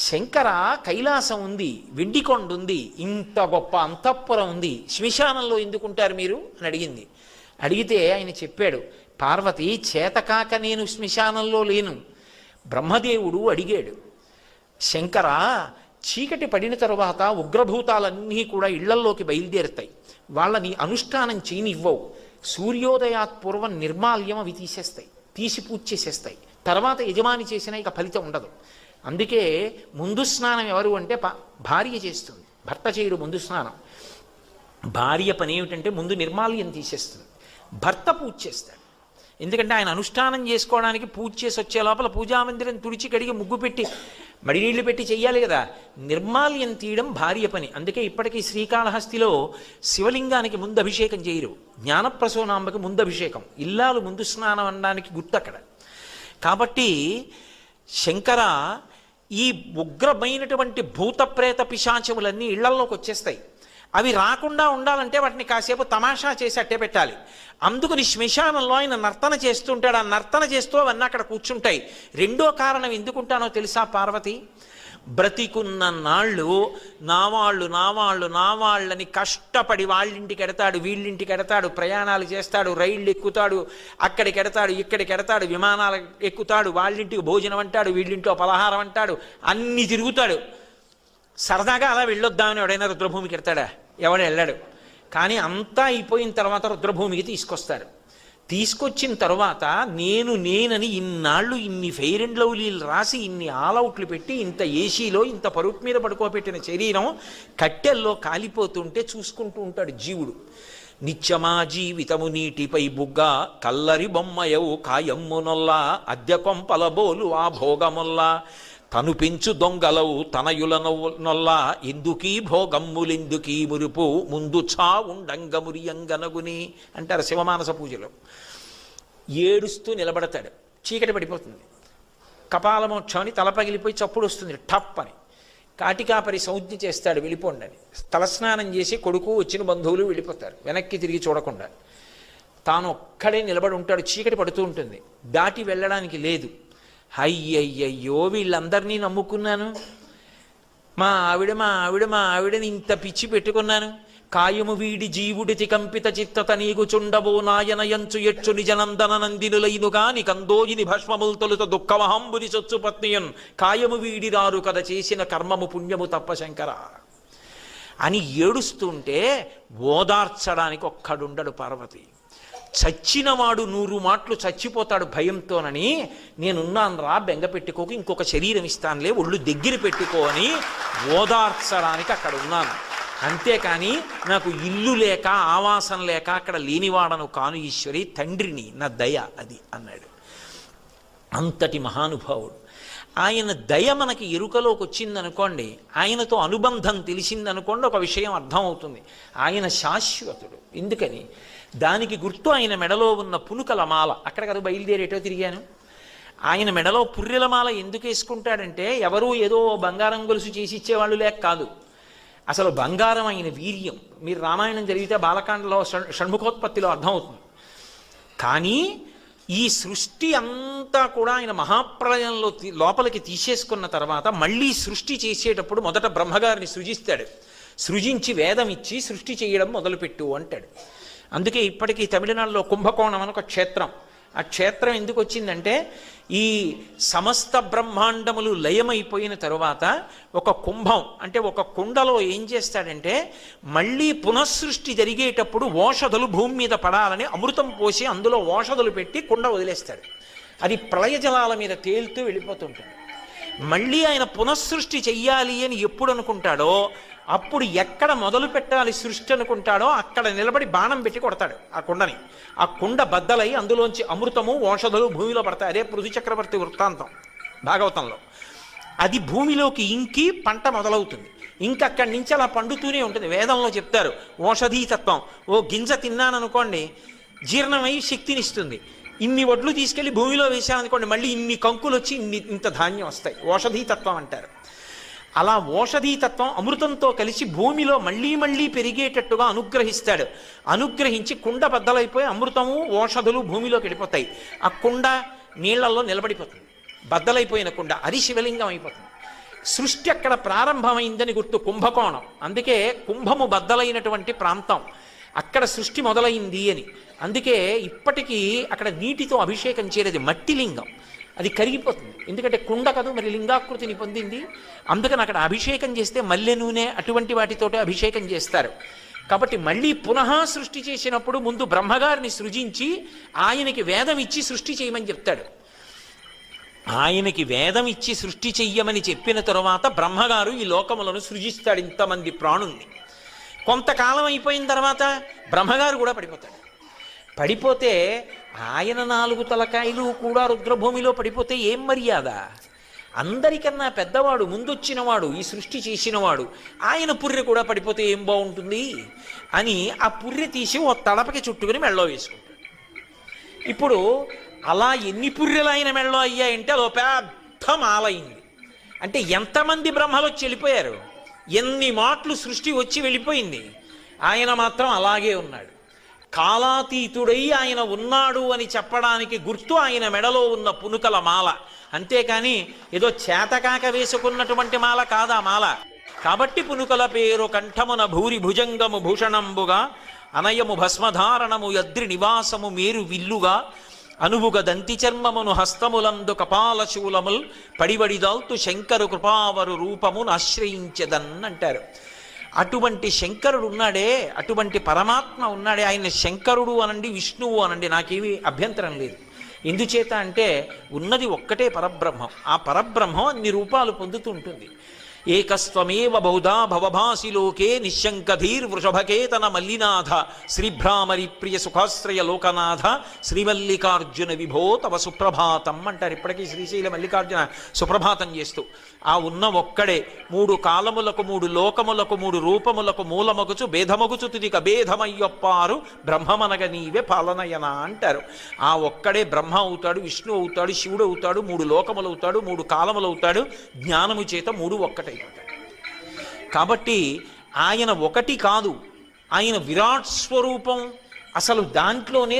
శంకర కైలాసం ఉంది, వెండికొండ ఉంది, ఇంత గొప్ప అంతఃపురం ఉంది, శ్మశానంలో ఎందుకుంటారు మీరు అని అడిగింది. అడిగితే ఆయన చెప్పాడు, పార్వతి చేతకాక నేను శ్మశానంలో లేను. బ్రహ్మదేవుడు అడిగాడు, శంకర చీకటి పడిన తరువాత ఉగ్రభూతాలన్నీ కూడా ఇళ్లల్లోకి బయలుదేరుతాయి, వాళ్ళని అనుష్ఠానం చేయనివ్వవు, సూర్యోదయాత్ పూర్వం నిర్మాల్యం అవి తీసేస్తాయి, తీసి పూజ చేసేస్తాయి, తర్వాత యజమాని చేసినా ఇక ఫలితం ఉండదు. అందుకే ముందు స్నానం ఎవరు అంటే భార్య చేస్తుంది, భర్త చేయడు ముందు స్నానం. భార్య పని ఏమిటంటే ముందు నిర్మాల్యం తీసేస్తుంది, భర్త పూజ చేస్తాడు. ఎందుకంటే ఆయన అనుష్ఠానం చేసుకోవడానికి పూజ చేసి వచ్చే లోపల పూజామందిరం తుడిచి కడిగి ముగ్గు పెట్టి మడినీళ్లు పెట్టి చెయ్యాలి కదా. నిర్మాల్యం తీయడం భార్య పని. అందుకే ఇప్పటికీ శ్రీకాళహస్తిలో శివలింగానికి ముందు అభిషేకం చేయరు, జ్ఞానప్రసూనాంబకి ముందు అభిషేకం, ఇల్లాలు ముందు స్నానం అనడానికి గుర్తు అక్కడ. కాబట్టి శంకర ఈ ఉగ్రమైనటువంటి భూత ప్రేత పిశాచములన్నీ ఇళ్లల్లోకి వచ్చేస్తాయి. అవి రాకుండా ఉండాలంటే వాటిని కాసేపు తమాషా చేసి అట్టే పెట్టాలి. అందుకని శ్మశానంలో ఆయన నర్తన చేస్తుంటాడు. ఆ నర్తన చేస్తూ అవన్నీ అక్కడ కూర్చుంటాయి. రెండో కారణం ఎందుకుంటానో తెలుసా పార్వతి? బ్రతికున్న నాళ్ళు నావాళ్ళని కష్టపడి వాళ్ళింటికి ఎడతాడు, వీళ్ళింటికి ఎడతాడు, ప్రయాణాలు చేస్తాడు, రైళ్ళు ఎక్కుతాడు, అక్కడికి ఎడతాడు, ఇక్కడికి ఎడతాడు, విమానాలు ఎక్కుతాడు, వాళ్ళింటికి భోజనం అంటాడు, వీళ్ళింట్లో పలహారం అంటాడు, అన్నీ తిరుగుతాడు. సరదాగా అలా వెళ్ళొద్దామని ఎవడైనా రుద్రభూమికి ఎడతాడా? ఎవడు వెళ్ళాడు. కానీ అంతా అయిపోయిన తర్వాత రుద్రభూమికి తీసుకొస్తాడు. తీసుకొచ్చిన తర్వాత నేనని ఇన్నాళ్ళు ఇన్ని ఫెయిర్ అండ్ లవ్లీలు రాసి ఇన్ని ఆల్అవుట్లు పెట్టి ఇంత ఏసీలో ఇంత పరుపు మీద పడుకోబెట్టిన శరీరం కట్టెల్లో కాలిపోతుంటే చూసుకుంటూ ఉంటాడు జీవుడు. నిత్యమా జీవితము నీటిపై బుగ్గ కల్లరి బొమ్మయవు కాయమ్మునొల్లా అద్దె కొంపల బోలు ఆ భోగముల్లా తను పెంచు దొంగలవు తనయుల నొల్లా ఎందుకీ భోగమ్ములెందుకీ మురుపు ముందు చావుండంగమురియంగనగుని అంటారు శివమానస పూజలో. ఏడుస్తూ నిలబడతాడు, చీకటి పడిపోతుంది, కపాలమోక్షం అని తల పగిలిపోయి చప్పుడు వస్తుంది టప్ అని. కాటికాపరి సంజ్ఞ చేస్తాడు వెళ్ళిపోండి అని. తలస్నానం చేసి కొడుకు వచ్చిన బంధువులు వెళ్ళిపోతారు వెనక్కి తిరిగి చూడకుండా. తాను ఒక్కడే నిలబడి ఉంటాడు, చీకటి పడుతూ ఉంటుంది, దాటి వెళ్ళడానికి లేదు. అయ్యయ్యయ్యో వీళ్ళందరినీ నమ్ముకున్నాను, మా ఆవిడని ఇంత పిచ్చి పెట్టుకున్నాను, కాయము వీడి జీవుడితి కంపిత చిత్తత నీగు చుండబో నాయనయంచు ఎచ్చు నిజనందన నందినులైనుగా నికందోయిని భస్మముల్ తొలుత దుఃఖమహంబుని చొచ్చు పత్నియన్ కాయము వీడిరారు కథ చేసిన కర్మము పుణ్యము తప్ప శంకర అని ఏడుస్తుంటే ఓదార్చడానికి ఒక్కడుండడు పార్వతి. చచ్చినవాడు 100 మాటలు చచ్చిపోతాడు భయంతోనని, నేనున్నాను రా బెంగ పెట్టుకోకు, ఇంకొక శరీరం ఇస్తానులే ఒళ్ళు దగ్గర పెట్టుకో అని ఓదార్చడానికి అక్కడ ఉన్నాను. అంతేకాని నాకు ఇల్లు లేక ఆవాసం లేక అక్కడ లేనివాడను కాను ఈశ్వరి, తండ్రిని, నా దయ అది అన్నాడు. అంతటి మహానుభావుడు ఆయన. దయ మనకి ఎరుకలోకి వచ్చిందనుకోండి, ఆయనతో అనుబంధం తెలిసిందనుకోండి, ఒక విషయం అర్థమవుతుంది, ఆయన శాశ్వతుడు. ఎందుకని? దానికి గుర్తు ఆయన మెడలో ఉన్న పునుకల మాల. అక్కడ కదా బయలుదేరేటో తిరిగాను. ఆయన మెడలో పుర్రెల మాల ఎందుకు వేసుకుంటాడంటే ఎవరూ ఏదో బంగారం గొలుసు చేసి ఇచ్చేవాళ్ళు లేక కాదు, అసలు బంగారం ఆయన వీర్యం. మీరు రామాయణం జరిగితే బాలకాండలో షణ్ముఖోత్పత్తిలో అర్థమవుతుంది. కానీ ఈ సృష్టి అంతా కూడా ఆయన మహాప్రళయంలో లోపలికి తీసేసుకున్న తర్వాత మళ్ళీ సృష్టి చేసేటప్పుడు మొదట బ్రహ్మగారిని సృజిస్తాడు. సృజించి వేదం ఇచ్చి సృష్టి చేయడం మొదలుపెట్టు అంటాడు. అందుకే ఇప్పటికీ తమిళనాడులో కుంభకోణం అని ఒక క్షేత్రం. ఆ క్షేత్రం ఎందుకు వచ్చిందంటే ఈ సమస్త బ్రహ్మాండములు లయమైపోయిన తరువాత ఒక కుంభం అంటే ఒక కుండలో ఏం చేస్తాడంటే మళ్ళీ పునఃసృష్టి జరిగేటప్పుడు ఓషధులు భూమి మీద పడాలని అమృతం పోసి అందులో ఓషధులు పెట్టి కుండ వదిలేస్తాడు. అది ప్రళయ జలాల మీద తేలుతూ వెళ్ళిపోతుంటుంది. మళ్ళీ ఆయన పునఃసృష్టి చెయ్యాలి అని ఎప్పుడు అనుకుంటాడో అప్పుడు ఎక్కడ మొదలు పెట్టాలి సృష్టి అనుకుంటాడో అక్కడ నిలబడి బాణం పెట్టి కొడతాడు ఆ కుండని. ఆ కుండ బద్దలై అందులోంచి అమృతము ఓషధులు భూమిలో పడతాయి. అదే పృథు చక్రవర్తి వృత్తాంతం భాగవతంలో. అది భూమిలోకి ఇంకి పంట మొదలవుతుంది. ఇంకక్కడి నుంచి అలా పండుతూనే ఉంటుంది. వేదంలో చెప్తారు ఓషధీతత్వం. ఓ గింజ తిన్నాననుకోండి జీర్ణమై శక్తినిస్తుంది. ఇన్ని వడ్లు తీసుకెళ్లి భూమిలో వేసామనుకోండి మళ్ళీ ఇన్ని కంకులు వచ్చి ఇంత ధాన్యం వస్తాయి. ఓషధీతత్వం అంటారు. అలా ఓషధీతత్వం అమృతంతో కలిసి భూమిలో మళ్ళీ పెరిగేటట్టుగా అనుగ్రహిస్తాడు. అనుగ్రహించి కుండ బద్దలైపోయి అమృతము ఓషధులు భూమిలోకి వెళ్ళిపోతాయి. ఆ కుండ నీళ్లలో నిలబడిపోతుంది. బద్దలైపోయిన కుండ అది శివలింగం అయిపోతుంది. సృష్టి అక్కడ ప్రారంభమైందని గుర్తు, కుంభకోణం. అందుకే కుంభము బద్దలైనటువంటి ప్రాంతం, అక్కడ సృష్టి మొదలైంది అని. అందుకే ఇప్పటికీ అక్కడ నీటితో అభిషేకం చేయలేదు, మట్టి లింగం, అది కరిగిపోతుంది. ఎందుకంటే కుండ కదూ మరి లింగాకృతిని పొందింది. అందుకని అక్కడ అభిషేకం చేస్తే మల్లె నూనె అటువంటి వాటితోటే అభిషేకం చేస్తారు. కాబట్టి మళ్ళీ పునః సృష్టి చేసినప్పుడు ముందు బ్రహ్మగారిని సృజించి ఆయనకి వేదం ఇచ్చి సృష్టి చేయమని చెప్తాడు. ఆయనకి వేదం ఇచ్చి సృష్టి చెయ్యమని చెప్పిన తరువాత బ్రహ్మగారు ఈ లోకములను సృజిస్తాడు, ఇంతమంది ప్రాణుల్ని. కొంతకాలం అయిపోయిన తర్వాత బ్రహ్మగారు కూడా పడిపోతాడు. పడిపోతే ఆయన 4 తలకాయలు కూడా రుద్రభూమిలో పడిపోతే ఏం మర్యాద? అందరికన్నా పెద్దవాడు, ముందొచ్చినవాడు, ఈ సృష్టి చేసినవాడు, ఆయన పుర్రె కూడా పడిపోతే ఏం బాగుంటుంది అని ఆ పుర్రె తీసి ఓ తడపకి చుట్టుకుని మెళ్ళో వేసుకుంటాడు. ఇప్పుడు అలా ఎన్ని పుర్రెలు ఆయన మెళ్ళో అయ్యాయంటే అదో పెద్ద మాలైంది. అంటే ఎంతమంది బ్రహ్మలు వచ్చి వెళ్ళిపోయారు, ఎన్ని మాటలు సృష్టి వచ్చి వెళ్ళిపోయింది, ఆయన మాత్రం అలాగే ఉన్నాడు. కాలాతీతుడై ఆయన ఉన్నాడు అని చెప్పడానికి గుర్తు ఆయన మెడలో ఉన్న పునుకల మాల, అంతేకాని ఏదో చేతకాక వేసుకున్నటువంటి మాల కాదా మాల. కాబట్టి పునుకల పేరు కంఠమున భూరి భుజంగము భూషణంబుగా అనయము భస్మధారణము యద్రి నివాసము మేరు విల్లుగా అనువుగ దంతి చర్మమును హస్తములందు కపాలశూలముల్ పడివడిదాల్తు శంకరు కృపావరు రూపమును ఆశ్రయించదన్ అంటారు. అటువంటి శంకరుడు ఉన్నాడే, అటువంటి పరమాత్మ ఉన్నాడే, ఆయన శంకరుడు అనండి, విష్ణువు అనండి, నాకేమీ అభ్యంతరం లేదు. ఎందుచేత అంటే ఉన్నది ఒక్కటే పరబ్రహ్మం. ఆ పరబ్రహ్మం అన్ని రూపాలు పొందుతూ ఉంటుంది. ఏకస్వమేవ బహుధా భవభాసి లోకే నిశంకధీర్ వృషభకేతన మల్లినాథ శ్రీభ్రామరి ప్రియ సుఖాశ్రయ లోకనాథ శ్రీమల్లికార్జున విభో తవ సుప్రభాతం అంటారు. ఇప్పటికీ శ్రీశైల మల్లికార్జున సుప్రభాతం చేస్తూ ఆ ఉన్న ఒక్కడే 3 కాలములకు 3 లోకములకు 3 రూపములకు మూలమగుచు భేదమగుచు తుదిక భేదమయ్యొప్పారు బ్రహ్మమనగ నీవే పాలనయన అంటారు. ఆ ఒక్కడే బ్రహ్మ అవుతాడు, విష్ణు అవుతాడు, శివుడు అవుతాడు, 3 లోకములు అవుతాడు, 3 కాలములు అవుతాడు, జ్ఞానము చేత 3 ఒక్కటైపోతాడు. కాబట్టి ఆయన ఒకటి కాదు, ఆయన విరాట్ స్వరూపం. అసలు దాంట్లోనే